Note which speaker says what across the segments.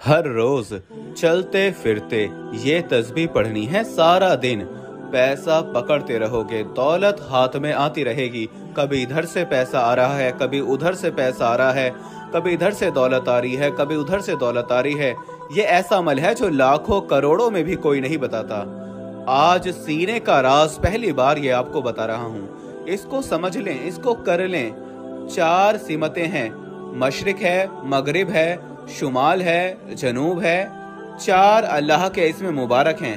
Speaker 1: हर रोज चलते फिरते ये तस्बीह पढ़नी है सारा दिन। पैसा पकड़ते रहोगे, दौलत हाथ में आती रहेगी। कभी इधर से पैसा आ रहा है, कभी उधर से पैसा आ रहा है, कभी इधर से दौलत आ रही है, कभी उधर से दौलत आ रही है। ये ऐसा अमल है जो लाखों करोड़ों में भी कोई नहीं बताता। आज सीने का राज पहली बार ये आपको बता रहा हूँ। इसको समझ लें, इसको कर लें। 4 सिमतें हैं, मशरिक है, मगरिब है, शुमाल है, जनूब है। 4 अल्लाह के इसमें मुबारक हैं,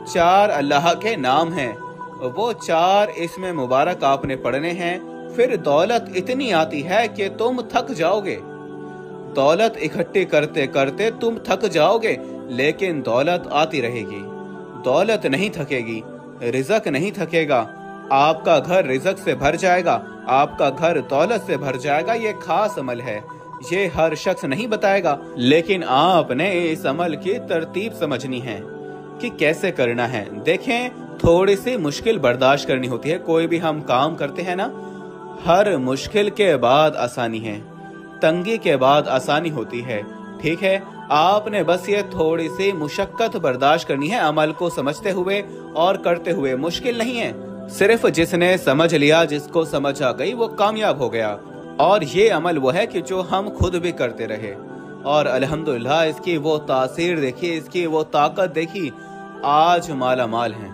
Speaker 1: 4 अल्लाह के नाम हैं। वो 4 इसमें मुबारक आपने पढ़ने हैं। फिर दौलत इतनी आती है कि तुम थक जाओगे। दौलत इकट्ठी करते करते तुम थक जाओगे, लेकिन दौलत आती रहेगी। दौलत नहीं थकेगी, रिज़्क नहीं थकेगा। आपका घर रिज़्क से भर जाएगा, आपका घर दौलत से भर जाएगा। ये खास अमल है, ये हर शख्स नहीं बताएगा, लेकिन आपने इस अमल की तरतीब समझनी है कि कैसे करना है। देखें, थोड़ी सी मुश्किल बर्दाश्त करनी होती है। कोई भी हम काम करते हैं ना, हर मुश्किल के बाद आसानी है, तंगी के बाद आसानी होती है। ठीक है, आपने बस ये थोड़ी सी मुशक्कत बर्दाश्त करनी है, अमल को समझते हुए और करते हुए। मुश्किल नहीं है, सिर्फ जिसने समझ लिया, जिसको समझ आ गई, वो कामयाब हो गया। और ये अमल वो है कि जो हम खुद भी करते रहे, और अल्हम्दुलिल्लाह इसकी वो तासीर देखी, इसकी वो ताकत देखी। आज माला माल हैं,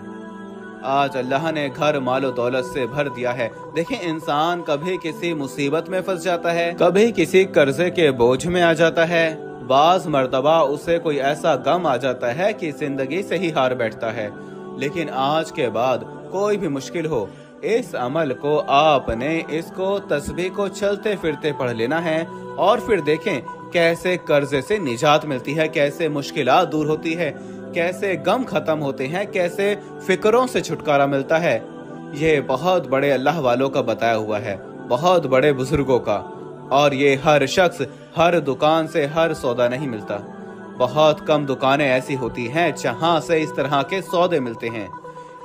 Speaker 1: आज अल्लाह ने घर मालो दौलत से भर दिया है। देखें, इंसान कभी किसी मुसीबत में फंस जाता है, कभी किसी कर्जे के बोझ में आ जाता है, बाज मर्तबा उसे कोई ऐसा गम आ जाता है कि जिंदगी से ही हार बैठता है। लेकिन आज के बाद कोई भी मुश्किल हो, इस अमल को आपने, इसको तस्बीह को चलते फिरते पढ़ लेना है। और फिर देखें कैसे कर्जे से निजात मिलती है, कैसे मुश्किलात दूर होती है, कैसे गम खत्म होते हैं, कैसे फिक्रों से छुटकारा मिलता है। ये बहुत बड़े अल्लाह वालों का बताया हुआ है, बहुत बड़े बुजुर्गों का। और ये हर शख्स, हर दुकान से हर सौदा नहीं मिलता। बहुत कम दुकानें ऐसी होती हैं जहां से इस तरह के सौदे मिलते हैं।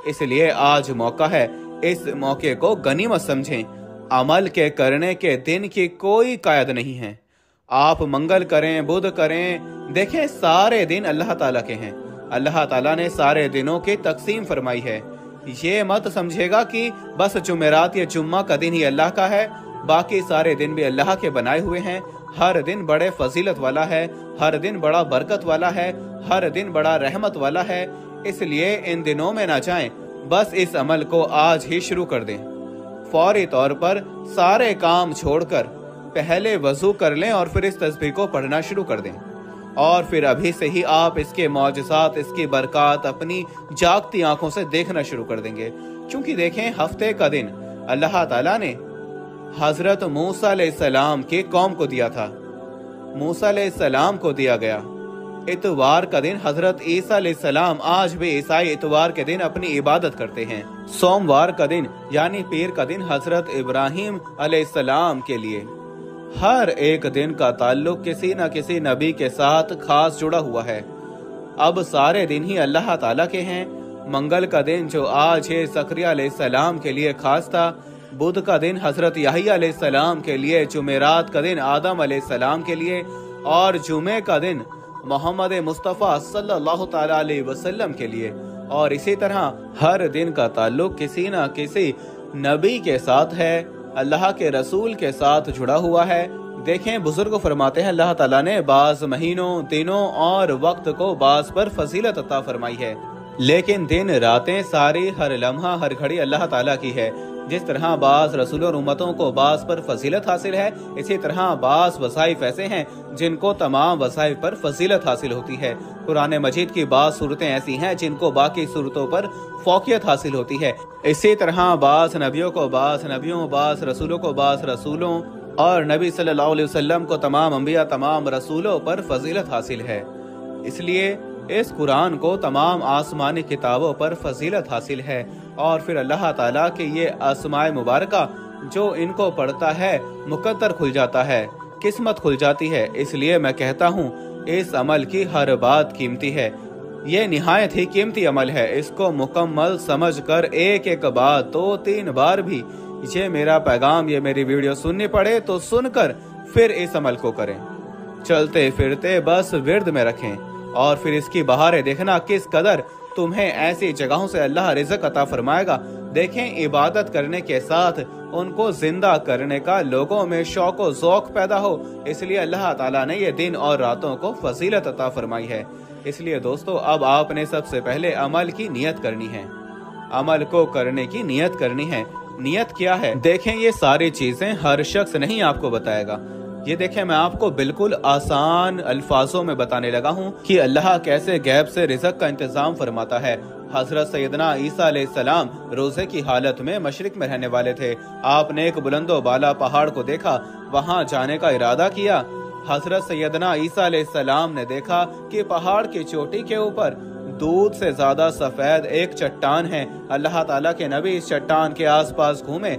Speaker 1: इसलिए आज मौका है, इस मौके को गनीमत समझें। अमल के करने के दिन की कोई कायद नहीं है। आप मंगल करें, बुध करें, देखें सारे दिन अल्लाह ताला के हैं। अल्लाह ताला ने सारे दिनों की तकसीम फरमाई है। ये मत समझेगा कि बस जुमेरात या जुम्मा का दिन ही अल्लाह का है, बाकी सारे दिन भी अल्लाह के बनाए हुए हैं। हर दिन बड़े फजीलत वाला है, हर दिन बड़ा बरकत वाला है, हर दिन बड़ा रहमत वाला है। इसलिए इन दिनों में ना जाएं, बस इस अमल को आज ही शुरू कर दें। फौरी तौर पर सारे काम छोड़कर पहले वजू कर लें और फिर इस तस्बीह को पढ़ना शुरू कर दें। और फिर अभी से ही आप इसके मौजज़ात, इसकी बरकत अपनी जागती आंखों से देखना शुरू कर देंगे। क्योंकि देखें, हफ्ते का दिन अल्लाह ताला ने हजरत मूसा अलैहिस्सलाम के कौम को दिया था, मूसा अलैहिस्सलाम को दिया गया। इतवार का दिन हजरत ईसा अलैहिस्सलाम, आज भी ईसाई इतवार के दिन अपनी इबादत करते हैं। सोमवार का दिन यानी पीर का दिन हजरत इब्राहिम अलैहिस्सलाम के लिए। हर एक दिन का ताल्लुक किसी न किसी नबी के साथ खास जुड़ा हुआ है। अब सारे दिन ही अल्लाह ताला के हैं। मंगल का दिन जो आज है ज़करिया अलैहिस्सलाम के लिए खास था। बुध का दिन हजरत याहिया अलैहिस्सलाम के लिए। जुमेरात का दिन आदम अलैहिस्सलाम के लिए। और जुमे का दिन मोहम्मद मुस्तफ़ा सल्लल्लाहु ताला अलैहि वसल्लम के लिए। और इसी तरह हर दिन का ताल्लुक किसी न किसी नबी के साथ है, अल्लाह के रसूल के साथ जुड़ा हुआ है। देखें, बुजुर्ग फरमाते हैं अल्लाह ताला ने बाज महीनों, दिनों और वक्त को बाज पर फजीलत अता फरमाई है, लेकिन दिन रातें सारी, हर लम्हा हर घड़ी अल्लाह ताला की है। जिस तरह बाज रसूलों और उम्मतों को बाज पर फजीलत हासिल है, इसी तरह बाज वसाइफ ऐसे हैं जिनको तमाम वसाइफ पर फजीलत हासिल होती है। कुरान मजीद की बाज सूरतें ऐसी हैं जिनको बाकी सूरतों पर फौकियत हासिल होती है। इसी तरह बाज नबियों को बाज नबियों, बाज रसूलों को बाज रसूलों, और नबी सल्लल्लाहु अलैहि वसल्लम को तमाम अंबिया, तमाम रसूलों पर फजीलत हासिल है। इसलिए इस कुरान को तमाम आसमानी किताबों पर फजीलत हासिल है। और फिर अल्लाह ताला के ये अस्माए मुबारका, जो इनको पढ़ता है मुकद्दर खुल जाता है, किस्मत खुल जाती है। इसलिए मैं कहता हूँ, इस अमल की हर बात कीमती है। ये निहायत ही कीमती अमल है। इसको मुकम्मल समझकर एक एक बार 2-3 बार भी ये मेरा पैगाम, ये मेरी वीडियो सुननी पड़े तो सुनकर फिर इस अमल को करें। चलते फिरते बस विर्द में रखें, और फिर इसकी बहारें देखना किस कदर तुम्हें ऐसी जगहों से अल्लाह रिज़्क अता फरमाएगा। देखें, इबादत करने के साथ उनको जिंदा करने का लोगों में शौक व ज़ौक़ पैदा हो, इसलिए अल्लाह ताला ने ये दिन और रातों को फजीलत अता फरमाई है। इसलिए दोस्तों, अब आपने सबसे पहले अमल की नियत करनी है, अमल को करने की नियत करनी है। नियत क्या है? देखें, ये सारी चीजें हर शख्स नहीं आपको बताएगा। ये देखें, मैं आपको बिल्कुल आसान अल्फाजों में बताने लगा हूँ कि अल्लाह कैसे गैब से रिज़्क का इंतजाम फरमाता है। हजरत सैयदना ईसा अलैहिस्सलाम रोजे की हालत में मशरिक में रहने वाले थे। आपने एक बुलंदो बाला पहाड़ को देखा, वहाँ जाने का इरादा किया। हजरत सैयदना ईसा अलैहिस्सलाम ने देखा कि पहाड़ की चोटी के ऊपर दूध से ज्यादा सफेद एक चट्टान है। अल्लाह ताला के नबी इस चट्टान के आसपास घूमे,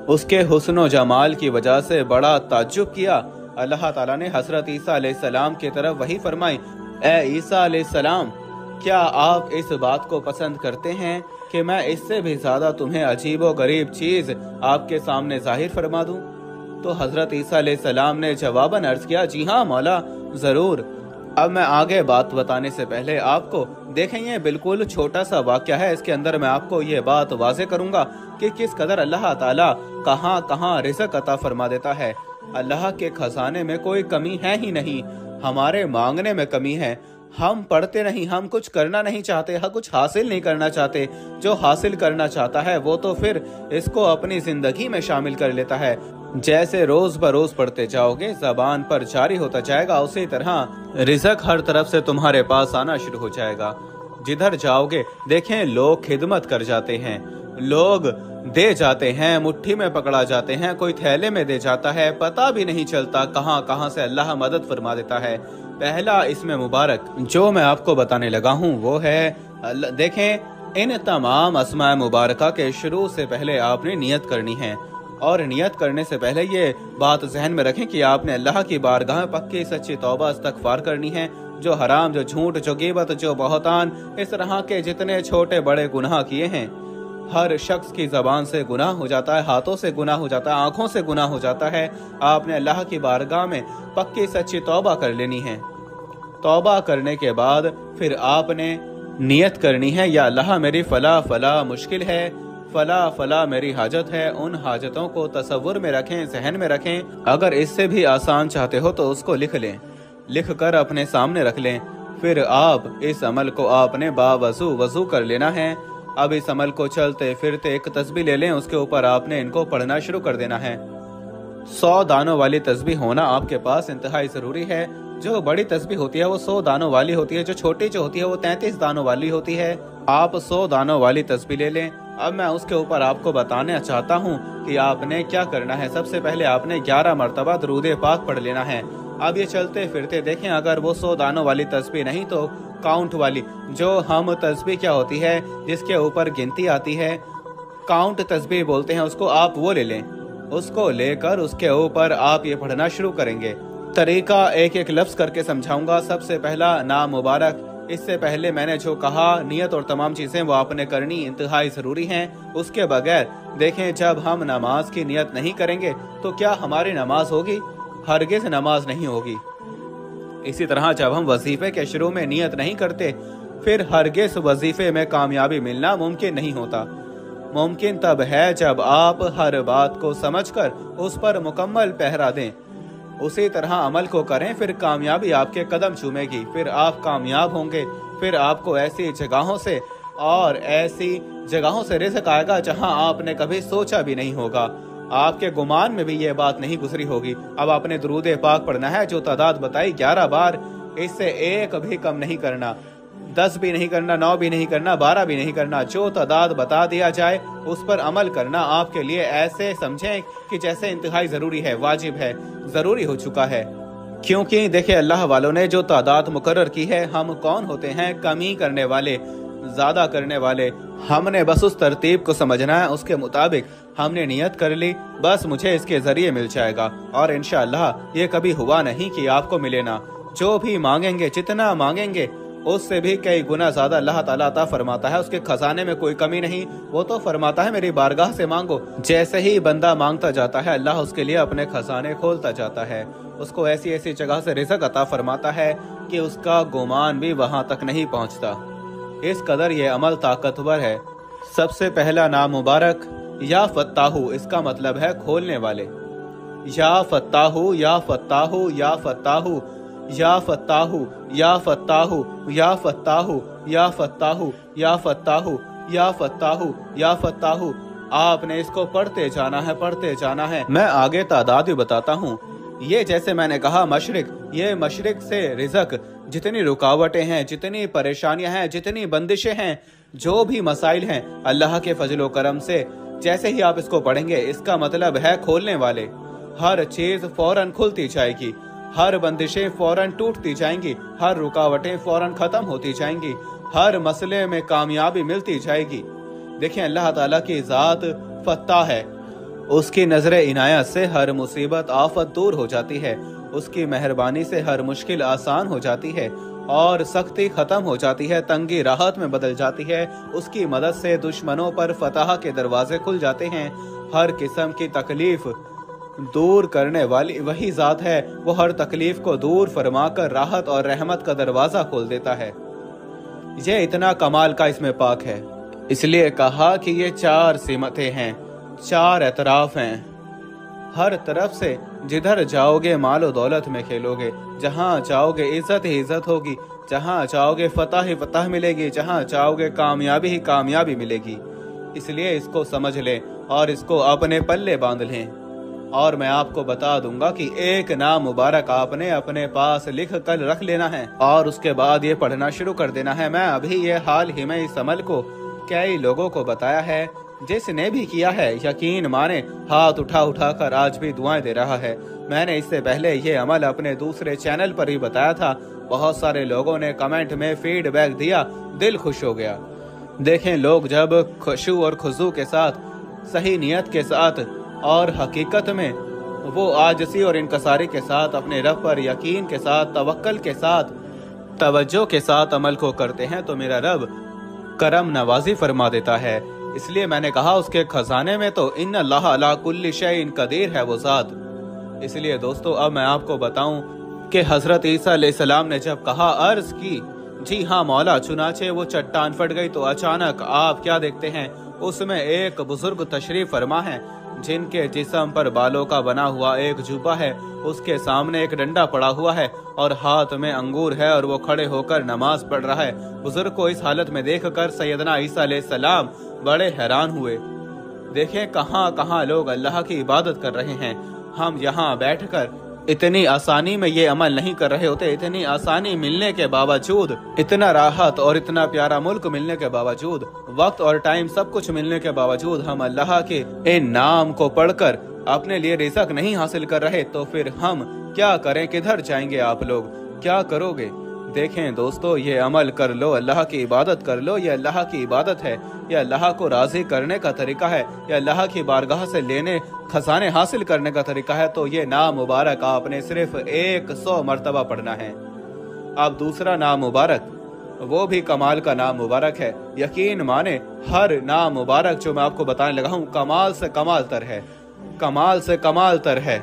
Speaker 1: उसके हुस्न जमाल की वजह से बड़ा ताज्जुब किया। अल्लाह ताला ने हजरत ईसा अलैहिस्सलाम की तरफ वही फरमाई, ए ईसा अलैहिस्सलाम, क्या आप इस बात को पसंद करते हैं कि मैं इससे भी ज्यादा तुम्हें अजीब व गरीब चीज आपके सामने जाहिर फरमा दूं? तो हजरत ईसा अलैहिस्सलाम ने जवाबन अर्ज किया, जी हाँ मौला, जरूर। अब मैं आगे बात बताने से पहले आपको देखें, ये बिल्कुल छोटा सा वाक्या है, इसके अंदर मैं आपको ये बात वाज़े करूंगा कि किस कदर अल्लाह ताला कहाँ कहाँ रिज़्क अता फरमा देता है। अल्लाह के खजाने में कोई कमी है ही नहीं, हमारे मांगने में कमी है। हम पढ़ते नहीं, हम कुछ करना नहीं चाहते, हम कुछ हासिल नहीं करना चाहते। जो हासिल करना चाहता है वो तो फिर इसको अपनी जिंदगी में शामिल कर लेता है। जैसे रोज बरोज पढ़ते जाओगे, जबान पर जारी होता जाएगा, उसी तरह रिज़्क हर तरफ से तुम्हारे पास आना शुरू हो जाएगा। जिधर जाओगे देखें, लोग खिदमत कर जाते हैं, लोग दे जाते हैं, मुट्ठी में पकड़ा जाते हैं, कोई थैले में दे जाता है, पता भी नहीं चलता कहाँ कहाँ से अल्लाह मदद फरमा देता है। पहला इसमें मुबारक जो मैं आपको बताने लगा हूँ वो है, देखें, इन तमाम अस्माए मुबारका के शुरू से पहले आपने नियत करनी है, और नियत करने से पहले ये बात जहन में रखें कि आपने अल्लाह की बारगाह में पक्की सच्ची तौबा इस्तगफार करनी है। जो हराम, जो झूठ, जो गिबत, जो बहतान, इस तरह के जितने छोटे बड़े गुनाह किए हैं, हर शख्स की जबान से गुनाह हो जाता है, हाथों से गुनाह हो जाता है, आंखों से गुनाह हो जाता है। आपने अल्लाह की बारगाह में पक्की सच्ची तौबा कर लेनी है। तौबा करने के बाद फिर आपने नियत करनी है, या अल्लाह मेरी फला फला मुश्किल है, फला फला मेरी हाजत है। उन हाजतों को तसव्वुर में रखें, जहन में रखें। अगर इससे भी आसान चाहते हो तो उसको लिख लें, लिख कर अपने सामने रख लें। फिर आप इस अमल को आपने वजू कर लेना है। अब इस अमल को चलते फिरते एक तस्बीह ले लें, उसके ऊपर आपने इनको पढ़ना शुरू कर देना है। 100 दानों वाली तस्बीह होना आपके पास इंतहाई जरूरी है। जो बड़ी तस्बीह होती है वो 100 दानों वाली होती है, जो छोटी जो होती है वो 33 दानों वाली होती है। आप 100 दानों वाली तस्बीह ले लें। अब मैं उसके ऊपर आपको बताना चाहता हूँ कि आपने क्या करना है। सबसे पहले आपने 11 मरतबा दरूद पाक पढ़ लेना है। अब ये चलते फिरते देखें, अगर वो 100 दानों वाली तस्बीह नहीं तो काउंट वाली, जो हम तस्बीह क्या होती है जिसके ऊपर गिनती आती है, काउंट तस्बीह बोलते हैं उसको, आप वो ले लें। उसको लेकर उसके ऊपर आप ये पढ़ना शुरू करेंगे। तरीका एक एक लफ्ज करके समझाऊंगा। सबसे पहला नाम मुबारक। इससे पहले मैंने जो कहा, नियत और तमाम चीजें वो आपने करनी इंतहाई जरूरी हैं। उसके बगैर देखें, जब हम नमाज की नियत नहीं करेंगे तो क्या हमारी नमाज होगी? हरगिज़ नमाज नहीं होगी। इसी तरह जब हम वजीफे के शुरू में नियत नहीं करते, फिर हरगिज़ वजीफे में कामयाबी मिलना मुमकिन नहीं होता। मुमकिन तब है जब आप हर बात को समझकर उस पर मुकम्मल पहरा दें, उसी तरह अमल को करें, फिर कामयाबी आपके कदम चूमेगी, फिर आप कामयाब होंगे। फिर आपको ऐसी जगहों से और ऐसी जगहों से रिज़्क आएगा जहां आपने कभी सोचा भी नहीं होगा। आपके गुमान में भी ये बात नहीं गुजरी होगी। अब आपने दरूद पाक पढ़ना है, जो तादाद बताई 11 बार, इससे एक भी कम नहीं करना, 10 भी नहीं करना, 9 भी नहीं करना, 12 भी नहीं करना। जो तादाद बता दिया जाए उस पर अमल करना आपके लिए ऐसे समझें कि जैसे इंतहाई जरूरी है, वाजिब है, जरूरी हो चुका है। क्योंकि देखिए, अल्लाह वालों ने जो तादाद मुकर्रर की है, हम कौन होते हैं कमी करने वाले, ज्यादा करने वाले। हमने बस उस तरतीब को समझना है, उसके मुताबिक हमने नियत कर ली, बस मुझे इसके जरिए मिल जाएगा। और इंशाअल्लाह ये कभी हुआ नहीं कि आपको मिले ना। जो भी मांगेंगे, जितना मांगेंगे उससे भी कई गुना ज्यादा अल्लाह ताला अता फरमाता है। उसके खजाने में कोई कमी नहीं। वो तो फरमाता है मेरी बारगाह से मांगो। जैसे ही बंदा मांगता जाता है अल्लाह उसके लिए अपने खजाने खोलता जाता है, उसको ऐसी ऐसी जगह से रिज़्क अता फरमाता है कि उसका गुमान भी वहां तक नहीं पहुंचता। इस कदर ये अमल ताकतवर है। सबसे पहला नाम मुबारक या फत्ताहू, इसका मतलब है खोलने वाले। या फत्ताहू, या फत्ताहू, या फत्ताहू, या फत्ताहू, या फत्ताहू, या फत्ताहू, या फत्ताहू, या फत्ताहू, या फत्ताहू, या फत्ताहू। आपने इसको पढ़ते जाना है, पढ़ते जाना है। मैं आगे तादाद भी बताता हूँ। ये जैसे मैंने कहा मशरिक, ये मशरिक से रिज़्क, जितनी रुकावटें हैं, जितनी परेशानियां हैं, जितनी बंदिशें हैं, जो भी मसाइल हैं, अल्लाह के फजलो करम से जैसे ही आप इसको पढ़ेंगे, इसका मतलब है खोलने वाले। हर चीज फौरन खुलती जाएगी, हर बंदिशें फौरन टूटती जाएंगी, हर रुकावटें फौरन खत्म होती जाएंगी, हर मसले में कामयाबी मिलती जाएगी। देखिए अल्लाह ताला की जात फत्ता है। उसकी नजर इनायत से हर मुसीबत आफत दूर हो जाती है। उसकी मेहरबानी से हर मुश्किल आसान हो जाती है और सख्ती खत्म हो जाती है, तंगी राहत में बदल जाती है। उसकी मदद से दुश्मनों पर फतह के दरवाजे खुल जाते हैं। हर किस्म की तकलीफ दूर करने वाली वही जात है। वो हर तकलीफ को दूर फरमाकर राहत और रहमत का दरवाजा खोल देता है। ये इतना कमाल का इसमें पाक है, इसलिए कहा कि ये चार सिमतें हैं, चार एतराफ हैं। हर तरफ से जिधर जाओगे मालो दौलत में खेलोगे, जहाँ चाहोगे इज्जत ही इज्जत होगी, जहाँ चाहोगे फतह ही फतह मिलेगी, जहाँ चाहोगे कामयाबी ही कामयाबी मिलेगी। इसलिए इसको समझ लें और इसको अपने पल्ले बांध लें। और मैं आपको बता दूंगा कि एक नाम मुबारक आपने अपने पास लिख कर रख लेना है और उसके बाद ये पढ़ना शुरू कर देना है। मैं अभी ये हाल ही में इस अमल को कई लोगों को बताया है। जिसने भी किया है यकीन माने हाथ उठा उठा कर आज भी दुआएं दे रहा है। मैंने इससे पहले ये अमल अपने दूसरे चैनल पर ही बताया था। बहुत सारे लोगों ने कमेंट में फीडबैक दिया, दिल खुश हो गया। देखें, लोग जब खुशू और खुजू के साथ, सही नियत के साथ और हकीकत में वो आजसी और इनकसारी के साथ अपने रब पर यकीन के साथ, तवक्कल के साथ, तवज्जो के साथ अमल को करते हैं तो मेरा रब करम नवाजी फरमा देता है। इसलिए मैंने कहा उसके खजाने में तो इन्न अल्लाह अला कुल्ली शैइन कदीर है वो ज़ात। इसलिए दोस्तों अब मैं आपको बताऊं कि हजरत ईसा अलैहिस्सलाम ने जब कहा अर्ज की, जी हाँ मौला, चुनाचे वो चट्टान फट गई तो अचानक आप क्या देखते हैं, उसमें एक बुजुर्ग तशरीफ फरमा है जिनके जिस्म पर बालों का बना हुआ एक जुब्बा है। उसके सामने एक डंडा पड़ा हुआ है और हाथ में अंगूर है और वो खड़े होकर नमाज पढ़ रहा है। बुजुर्ग को इस हालत में देखकर सैयदना ईसा अलैहिस्सलाम बड़े हैरान हुए। देखें कहाँ कहाँ लोग अल्लाह की इबादत कर रहे हैं। हम यहाँ बैठकर इतनी आसानी में ये अमल नहीं कर रहे होते। इतनी आसानी मिलने के बावजूद, इतना राहत और इतना प्यारा मुल्क मिलने के बावजूद, वक्त और टाइम सब कुछ मिलने के बावजूद हम अल्लाह के इन नाम को पढ़कर अपने लिए रिज़्क नहीं हासिल कर रहे, तो फिर हम क्या करें? किधर जाएंगे? आप लोग क्या करोगे? देखें दोस्तों, ये अमल कर लो, अल्लाह की इबादत कर लो। ये अल्लाह की इबादत है, ये अल्लाह को राजी करने का तरीका है, ये अल्लाह की बारगाह से लेने खजाने हासिल करने का तरीका है। तो ये नाम मुबारक आपने सिर्फ 100 मरतबा पढ़ना है। अब दूसरा नाम मुबारक, वो भी कमाल का नाम मुबारक है। यकीन माने हर नाम मुबारक जो मैं आपको बताने लगा हूँ कमाल से कमाल तर है, कमाल से कमाल तर है।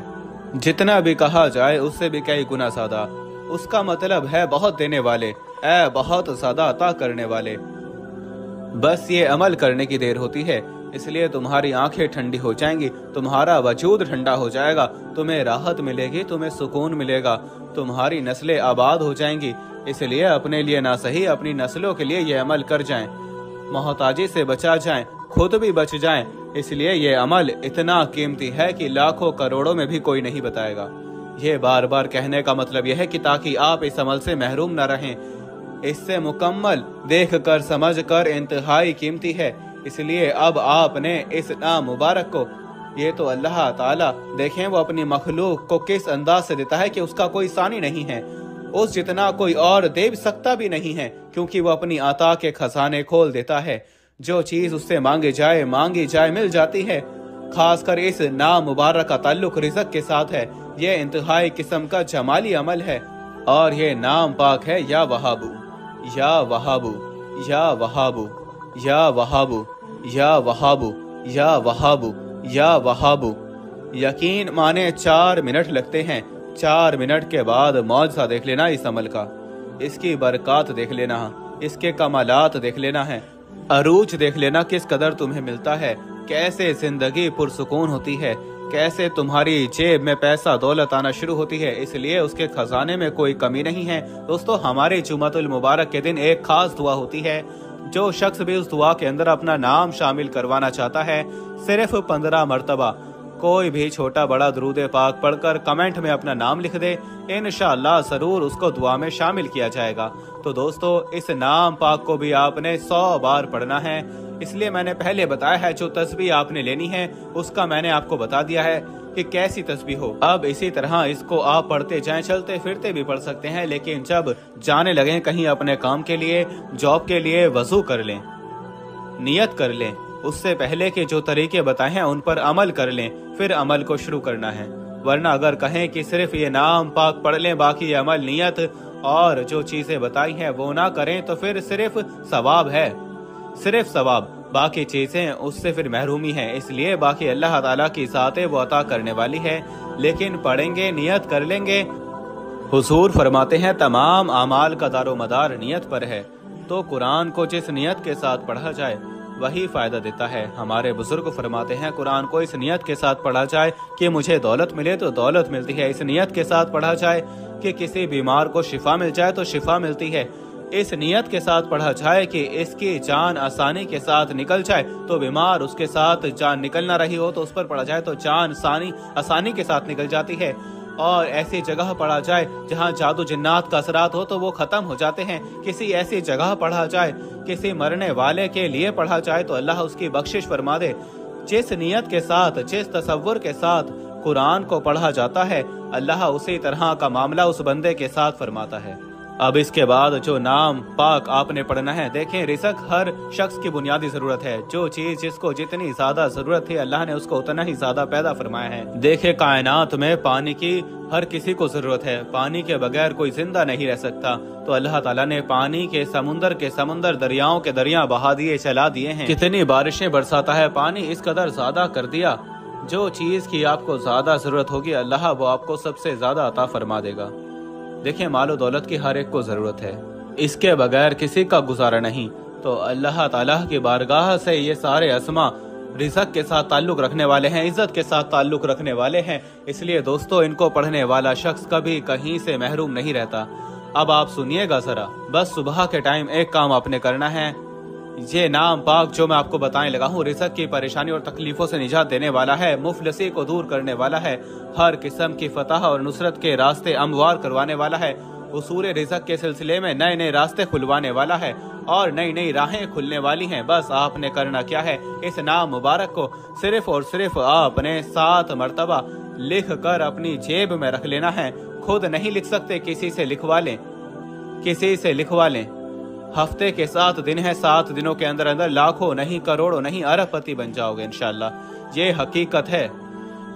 Speaker 1: जितना भी कहा जाए उससे भी कई गुना ज्यादा। उसका मतलब है बहुत देने वाले, बहुत ज्यादा अता करने वाले। बस ये अमल करने की देर होती है, इसलिए तुम्हारी आंखें ठंडी हो जाएंगी, तुम्हारा वजूद ठंडा हो जाएगा, तुम्हें राहत मिलेगी, तुम्हें सुकून मिलेगा, तुम्हारी नस्लें आबाद हो जाएंगी। इसलिए अपने लिए ना सही, अपनी नस्लों के लिए ये अमल कर जाएं, मोहताजी से बचा जाएं, खुद भी बच जाएं। इसलिए ये अमल इतना कीमती है कि लाखों करोड़ों में भी कोई नहीं बताएगा। ये बार बार कहने का मतलब यह है कि ताकि आप इस अमल से महरूम न रहें। इससे मुकम्मल देख कर समझ कर इंतहाई कीमती है। इसलिए अब आपने इस नाम मुबारक को, ये तो अल्लाह ताला देखें वो अपनी मखलूक को किस अंदाज से देता है कि उसका कोई सानी नहीं है, उस जितना कोई और दे सकता भी नहीं है, क्योंकि वो अपनी अता के खजाने खोल देता है। जो चीज उससे मांगी जाए मिल जाती है। खासकर इस नाम मुबारक का ताल्लुक रिज़्क के साथ है। ये इंतहाई किस्म का जमाली अमल है और ये नाम पाक है या वहाबू। या वहाबू, या वहाबू, या वहाबू, या वहाबू, या वहाबू, या वहाबू। यकीन माने 4 मिनट लगते हैं। 4 मिनट के बाद मौजज़ा देख लेना इस अमल का, इसकी बरकत देख लेना, इसके कमालात देख लेना है, अरूज देख लेना किस कदर तुम्हें मिलता है, कैसे जिंदगी पुरसुकून होती है, कैसे तुम्हारी जेब में पैसा दौलत आना शुरू होती है। इसलिए उसके खजाने में कोई कमी नहीं है। दोस्तों, हमारे जुमातुल मुबारक के दिन एक खास दुआ होती है। जो शख्स भी उस दुआ के अंदर अपना नाम शामिल करवाना चाहता है, सिर्फ 15 मरतबा कोई भी छोटा बड़ा दुरूद पाक पढ़कर कमेंट में अपना नाम लिख दे, इंशाअल्लाह जरूर उसको दुआ में शामिल किया जाएगा। तो दोस्तों, इस नाम पाक को भी आपने 100 बार पढ़ना है। इसलिए मैंने पहले बताया है, जो तस्बीह आपने लेनी है उसका मैंने आपको बता दिया है कि कैसी तस्बीह हो। अब इसी तरह इसको आप पढ़ते जाएं, चलते फिरते भी पढ़ सकते हैं, लेकिन जब जाने लगे कहीं अपने काम के लिए, जॉब के लिए, वजू कर लें, नियत कर लें, उससे पहले के जो तरीके बताए हैं उन पर अमल कर लें, फिर अमल को शुरू करना है। वरना अगर कहें कि सिर्फ ये नाम पाक पढ़ लें, बाकी अमल, नियत और जो चीजें बताई हैं वो ना करें, तो फिर सिर्फ सवाब है, सिर्फ सवाब, बाकी चीजें उससे फिर महरूमी है। इसलिए बाकी अल्लाह ताला की ज़ात वो अता करने वाली है, लेकिन पढ़ेंगे, नियत कर लेंगे। हुजूर फरमाते हैं तमाम अमाल का दारो मदार नियत पर है, तो कुरान को जिस नियत के साथ पढ़ा जाए वही फायदा देता है। हमारे बुजुर्ग फरमाते हैं कुरान को इस नियत के साथ पढ़ा जाए कि मुझे दौलत मिले तो दौलत मिलती है, इस नियत के साथ पढ़ा जाए कि किसी बीमार को शिफा मिल जाए तो शिफा मिलती है, इस नियत के साथ पढ़ा जाए कि इसकी जान आसानी के साथ निकल जाए तो बीमार उसके साथ जान निकल ना रही हो तो उस पर पढ़ा जाए तो जान आसानी के साथ निकल जाती है। और ऐसी जगह पढ़ा जाए जहाँ जादू जिन्नात का असरात हो तो वो खत्म हो जाते हैं। किसी ऐसी जगह पढ़ा जाए, किसी मरने वाले के लिए पढ़ा जाए तो अल्लाह उसकी बख्शिश फरमा दे। जिस नियत के साथ, जिस तसव्वुर के साथ कुरान को पढ़ा जाता है, अल्लाह उसी तरह का मामला उस बंदे के साथ फरमाता है। अब इसके बाद जो नाम पाक आपने पढ़ना है, देखें रिज़्क हर शख्स की बुनियादी जरूरत है। जो चीज जिसको जितनी ज्यादा जरूरत थी अल्लाह ने उसको उतना ही ज्यादा पैदा फरमाया है। देखे कायनात में पानी की हर किसी को जरूरत है, पानी के बगैर कोई जिंदा नहीं रह सकता। तो अल्लाह ताला ने पानी के समुंदर, दरियाओं के दरिया बहा दिए, चला दिए हैं। कितनी बारिशें बरसाता है पानी, इस कदर ज्यादा कर दिया। जो चीज की आपको ज्यादा जरूरत होगी अल्लाह वो आपको सबसे ज्यादा अता फरमा देगा। देखिए मालो दौलत की हर एक को जरूरत है, इसके बगैर किसी का गुजारा नहीं। तो अल्लाह ताला की बारगाह से ये सारे अस्मा रिज़्क के साथ ताल्लुक रखने वाले हैं, इज्जत के साथ ताल्लुक रखने वाले हैं। इसलिए दोस्तों, इनको पढ़ने वाला शख्स कभी कहीं से महरूम नहीं रहता। अब आप सुनिएगा जरा, बस सुबह के टाइम एक काम आपने करना है। ये नाम पाक जो मैं आपको बताने लगा हूँ, रिज़्क की परेशानी और तकलीफों से निजात देने वाला है, मुफलिसी को दूर करने वाला है, हर किस्म की फतह और नुसरत के रास्ते हमवार करवाने वाला है, उसूल रिज़्क के सिलसिले में नए नए रास्ते खुलवाने वाला है और नई नई राहें खुलने वाली हैं। बस आपने करना क्या है, इस नाम मुबारक को सिर्फ और सिर्फ आपने 7 मरतबा लिख कर अपनी जेब में रख लेना है। खुद नहीं लिख सकते, किसी से लिखवा लें, किसी से लिखवा लें। हफ्ते के 7 दिन है, 7 दिनों के अंदर अंदर लाखों नहीं, करोड़ों नहीं, अरबपति बन जाओगे इंशाल्लाह। ये हकीकत है।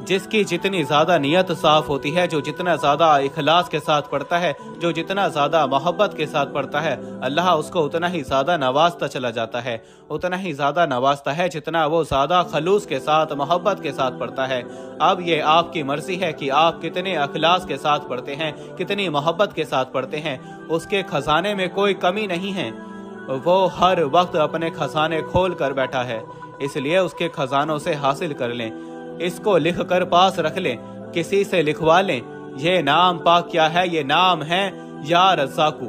Speaker 1: जिसकी जितनी ज्यादा नियत साफ होती है, जो जितना ज्यादा इखलास के साथ पढ़ता है, जो जितना ज्यादा मोहब्बत के साथ पढ़ता है, अल्लाह उसको उतना ही ज्यादा नवाजता चला जाता है, उतना ही ज्यादा नवाजता है जितना वो ज्यादा खलूस के साथ, मोहब्बत के साथ पढ़ता है। अब ये आपकी मर्जी है कि आप कितने इखलास के साथ पढ़ते हैं, कितनी मोहब्बत के साथ पढ़ते हैं। उसके खजाने में कोई कमी नहीं है, वो हर वक्त अपने खजाने खोल कर बैठा है, इसलिए उसके खजानों से हासिल कर लें। इसको लिख कर पास रख लें, किसी से लिखवा लें। ये नाम पाक क्या है? ये नाम है या रज़्ज़ाक़ू।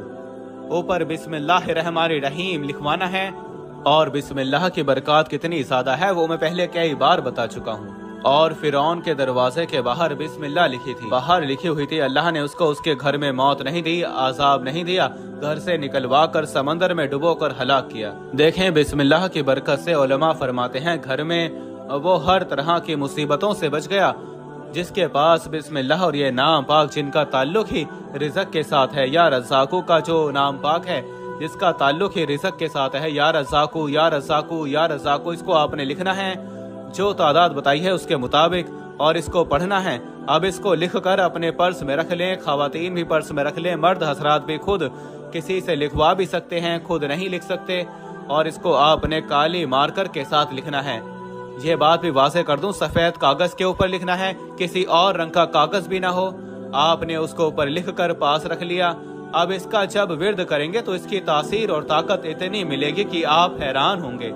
Speaker 1: ऊपर बिस्मिल्लाहिर्रहमानिर्रहीम लिखवाना है और बिस्मिल्लाह की बरकत कितनी ज्यादा है वो मैं पहले कई बार बता चुका हूँ। और फिरौन के दरवाजे के बाहर बिस्मिल्लाह लिखी थी, बाहर लिखी हुई थी। अल्लाह ने उसको उसके घर में मौत नहीं दी, आजाब नहीं दिया, घर से निकलवा कर समंदर में डुबो कर हलाक किया। देखें बिस्मिल्लाह की बरकत से उलमा फरमाते हैं घर में वो हर तरह की मुसीबतों से बच गया। जिसके पास बिस्मिल्लाह और ये नाम पाक जिनका ताल्लुक ही रिज़्क के साथ है, या रज़्ज़ाक़ू का जो नाम पाक है जिसका ताल्लुक ही रिज़्क के साथ है, या रज़्ज़ाक़ू या रज़्ज़ाक़ू या रज़्ज़ाक़ू, इसको आपने लिखना है जो तादाद बताई है उसके मुताबिक और इसको पढ़ना है। अब इसको लिख कर अपने पर्स में रख लें, खवातीन भी पर्स में रख लें, मर्द हजरात भी खुद किसी से लिखवा भी सकते हैं, खुद नहीं लिख सकते, और इसको आपने काली मार्कर के साथ लिखना है। ये बात भी वाज़ेह कर दूं, सफेद कागज के ऊपर लिखना है, किसी और रंग का कागज भी ना हो। आपने उसको ऊपर लिख कर पास रख लिया। अब इसका जब विर्द करेंगे तो इसकी तासीर और ताकत इतनी मिलेगी कि आप हैरान होंगे।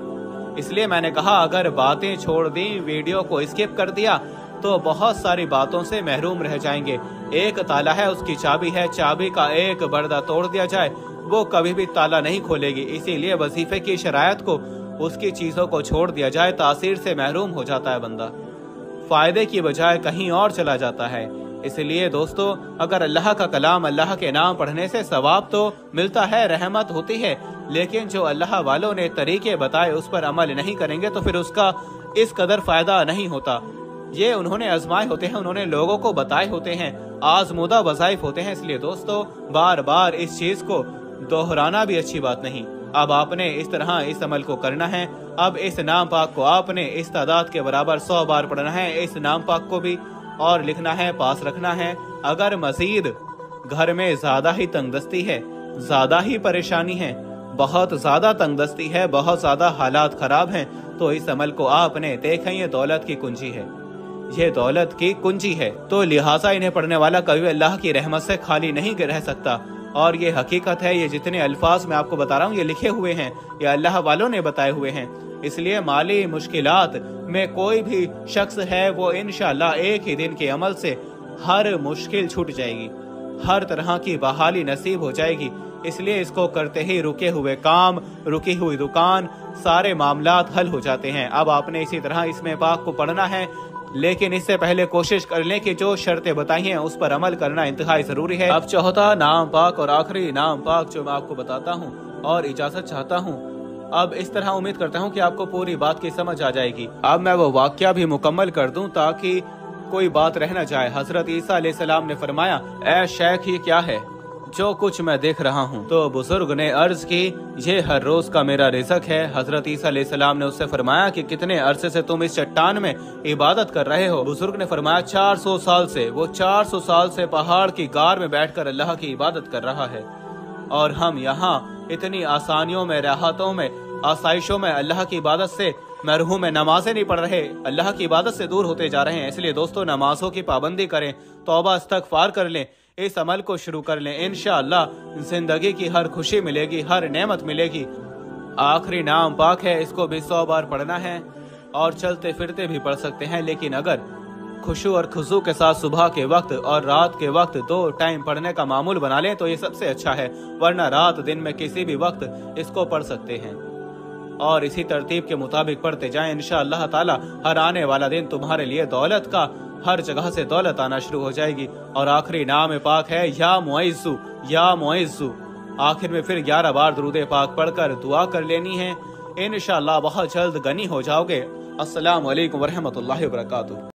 Speaker 1: इसलिए मैंने कहा अगर बातें छोड़ दी, वीडियो को स्किप कर दिया तो बहुत सारी बातों से महरूम रह जाएंगे। एक ताला है, उसकी चाबी है, चाबी का एक बर्दा तोड़ दिया जाए वो कभी भी ताला नहीं खोलेगी। इसीलिए वजीफे की शरायत को, उसकी चीजों को छोड़ दिया जाए, तासीर से महरूम हो जाता है बंदा, फायदे की बजाय कहीं और चला जाता है। इसलिए दोस्तों, अगर अल्लाह का कलाम, अल्लाह के नाम पढ़ने से सवाब तो मिलता है, रहमत होती है, लेकिन जो अल्लाह वालों ने तरीके बताए उस पर अमल नहीं करेंगे तो फिर उसका इस कदर फायदा नहीं होता। ये उन्होंने आजमाए होते हैं, उन्होंने लोगों को बताए होते हैं, आजमूदा वज़ाइफ होते हैं। इसलिए दोस्तों, बार बार इस चीज को दोहराना भी अच्छी बात नहीं। अब आपने इस तरह इस अमल को करना है। अब इस नाम पाक को आपने इस तादाद के बराबर 100 बार पढ़ना है। इस नाम पाक को भी और लिखना है, पास रखना है। अगर मजीद घर में ज्यादा ही तंगदस्ती है, ज्यादा ही परेशानी है, बहुत ज्यादा तंगदस्ती है, बहुत ज्यादा हालात खराब हैं, तो इस अमल को आपने देखें, ये दौलत की कुंजी है, ये दौलत की कुंजी है। तो लिहाजा इन्हें पढ़ने वाला कभी अल्लाह की रहमत से खाली नहीं रह सकता। और ये हकीकत है, ये जितने अल्फाज मैं आपको बता रहा हूँ ये लिखे हुए हैं, ये अल्लाह वालों ने बताए हुए हैं। इसलिए माली मुश्किलात में कोई भी शख्स है वो इंशाअल्लाह एक ही दिन के अमल से हर मुश्किल छूट जाएगी, हर तरह की बहाली नसीब हो जाएगी। इसलिए इसको करते ही रुके हुए काम, रुकी हुई दुकान, सारे मामलात हल हो जाते हैं। अब आपने इसी तरह इसमें पाक को पढ़ना है, लेकिन इससे पहले कोशिश कर लें कि जो शर्तें बताई हैं उस पर अमल करना इंतहाई जरूरी है। अब चौथा नाम पाक और आखिरी नाम पाक जो मैं आपको बताता हूँ और इजाजत चाहता हूँ। अब इस तरह उम्मीद करता हूँ कि आपको पूरी बात की समझ आ जाएगी। अब मैं वो वाक्या भी मुकम्मल कर दूं ताकि कोई बात रह न जाए। हजरत ईसा अलैहिस्सलाम ने फरमाया, ऐ शेख ये क्या है जो कुछ मैं देख रहा हूँ? तो बुजुर्ग ने अर्ज की, ये हर रोज का मेरा रिज़्क है। हजरत ईसा अलैहिस्सलाम ने उससे फरमाया कि कितने अरसे से तुम इस चट्टान में इबादत कर रहे हो? बुजुर्ग ने फरमाया 400 साल से। वो 400 साल से पहाड़ की गार में बैठकर अल्लाह की इबादत कर रहा है, और हम यहाँ इतनी आसानियों में, राहतों में, आसाइशों में अल्लाह की इबादत से मरहूम है, नमाजें नहीं पढ़ रहे, अल्लाह की इबादत से दूर होते जा रहे हैं। इसलिए दोस्तों, नमाजों की पाबंदी करें, तौबा इस्तगफार कर लें, इस अमल को शुरू कर लें। इंशाअल्लाह जिंदगी की हर खुशी मिलेगी, हर नेमत मिलेगी। आखिरी नाम पाक है, इसको भी 100 बार पढ़ना है और चलते फिरते भी पढ़ सकते हैं। लेकिन अगर खुशू और खुशू के साथ सुबह के वक्त और रात के वक्त 2 टाइम पढ़ने का मामूल बना लें तो ये सबसे अच्छा है, वरना रात दिन में किसी भी वक्त इसको पढ़ सकते हैं। और इसी तरतीब के मुताबिक पढ़ते जाएं। इंशाअल्लाह ताला हर आने वाला दिन तुम्हारे लिए दौलत का, हर जगह से दौलत आना शुरू हो जाएगी। और आखिरी नाम पाक है या मुइज़्ज़ु, या मुइज़्ज़ु। आखिर में फिर 11 बार दुरूद पाक पढ़कर दुआ कर लेनी है। इंशाअल्लाह बहुत जल्द गनी हो जाओगे। अस्सलाम वालेकुम व रहमतुल्लाहि व बरकातुहू।